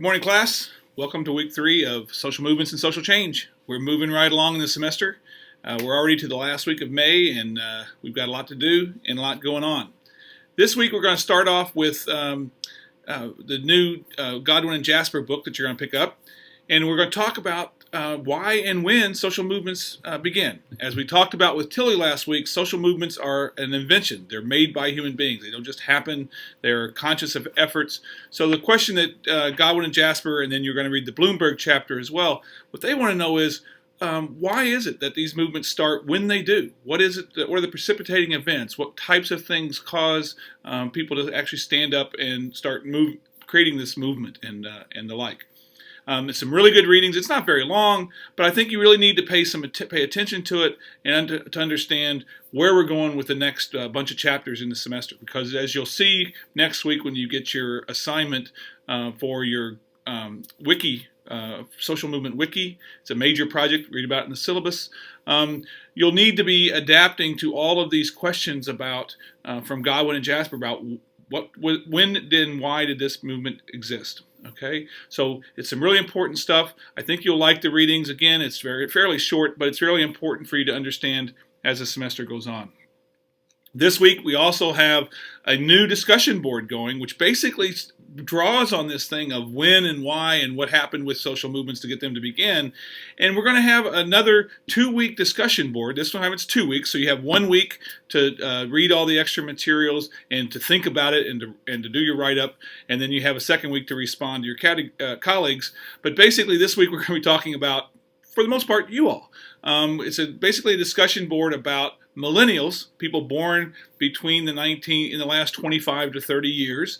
Good morning, class. Welcome to week 3 of Social Movements and Social Change. We're moving right along in the semester. We're already to the last week of May, and we've got a lot to do and a lot going on. This week we're going to start off with the new Godwin and Jasper book that you're going to pick up, and we're going to talk about why and when social movements begin. As we talked about with Tilly last week, social movements are an invention. They're made by human beings. They don't just happen. They're conscious of efforts. So the question that Godwin and Jasper, and then you're going to read the Bloomberg chapter as well, what they want to know is, why is it that these movements start when they do? What is it? What are the precipitating events? What types of things cause people to actually stand up and start creating this movement and the like? It's some really good readings. It's not very long, but I think you really need to pay attention to it and to understand where we're going with the next bunch of chapters in the semester. Because as you'll see next week when you get your assignment for your wiki, social movement wiki, it's a major project. Read about it in the syllabus. You'll need to be adapting to all of these questions about from Godwin and Jasper about when, and why did this movement exist. Okay, so it's some really important stuff. I think you'll like the readings. Again, it's fairly short, but it's really important for you to understand as the semester goes on. This week, we also have a new discussion board going, which basically draws on this thing of when and why and what happened with social movements to get them to begin. And we're going to have another 2-week discussion board. This time it's 2 weeks, so you have 1 week to read all the extra materials and to think about it and to do your write-up. And then you have a 2nd week to respond to your colleagues. But basically, this week we're going to be talking about, for the most part, you all. It's basically a discussion board about millennials, people born between in the last 25 to 30 years.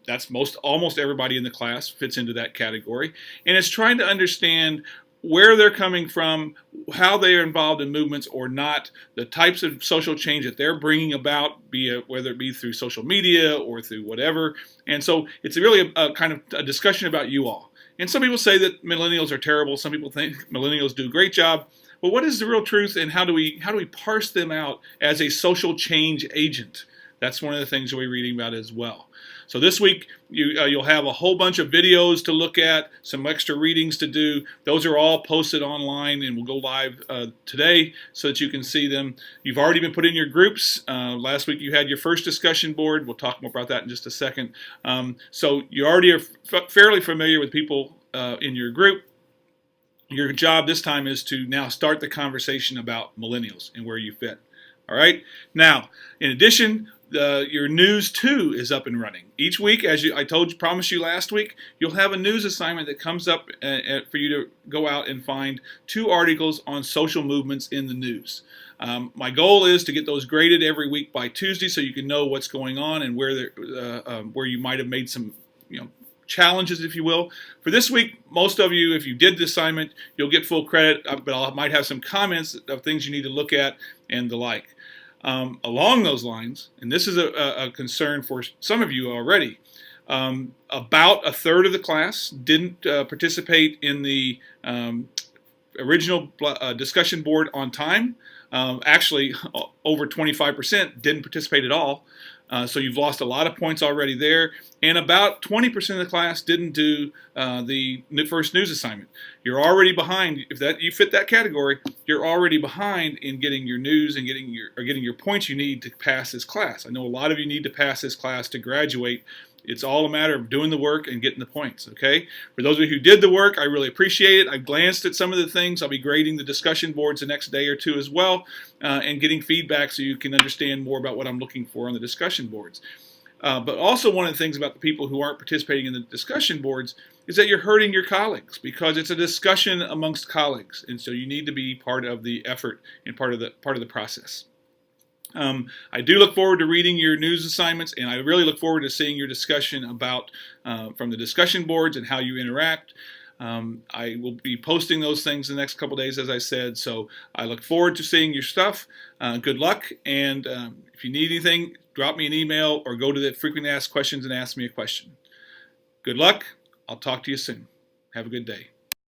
That's almost everybody in the class fits into that category. And it's trying to understand where they're coming from, how they are involved in movements or not, the types of social change that they're bringing about, whether it be through social media or through whatever. And so it's really a kind of a discussion about you all. And some people say that millennials are terrible. Some people think millennials do a great job. Well, what is the real truth, and how do we parse them out as a social change agent? That's one of the things we'll be reading about as well. So this week, you'll have a whole bunch of videos to look at, some extra readings to do. Those are all posted online and will go live today so that you can see them. You've already been put in your groups. Last week you had your first discussion board. We'll talk more about that in just a second. So you already are fairly familiar with people in your group. Your job this time is to now start the conversation about millennials and where you fit. All right. Now, in addition, your News 2 is up and running. Each week, as I promised you last week, you'll have a news assignment that comes up for you to go out and find 2 articles on social movements in the news. My goal is to get those graded every week by Tuesday so you can know what's going on and where you might have made some, challenges, if you will. For this week, most of you, if you did the assignment, you'll get full credit, but I might have some comments of things you need to look at and the like. Along those lines, and this is a concern for some of you already, about a third of the class didn't participate in the original discussion board on time. Actually, over 25% didn't participate at all. So you've lost a lot of points already there. And about 20% of the class didn't do the first news assignment. You're already behind. If you fit that category, you're already behind in getting your news and getting your points you need to pass this class. I know a lot of you need to pass this class to graduate. It's all a matter of doing the work and getting the points, okay? For those of you who did the work, I really appreciate it. I glanced at some of the things. I'll be grading the discussion boards the next day or two as well and getting feedback so you can understand more about what I'm looking for on the discussion boards. But also one of the things about the people who aren't participating in the discussion boards is that you're hurting your colleagues because it's a discussion amongst colleagues. And so you need to be part of the effort and part of the process. I do look forward to reading your news assignments, and I really look forward to seeing your discussion about from the discussion boards and how you interact. I will be posting those things in the next couple days, as I said, so I look forward to seeing your stuff. Good luck, and if you need anything, drop me an email or go to the frequently asked questions and ask me a question. Good luck. I'll talk to you soon. Have a good day.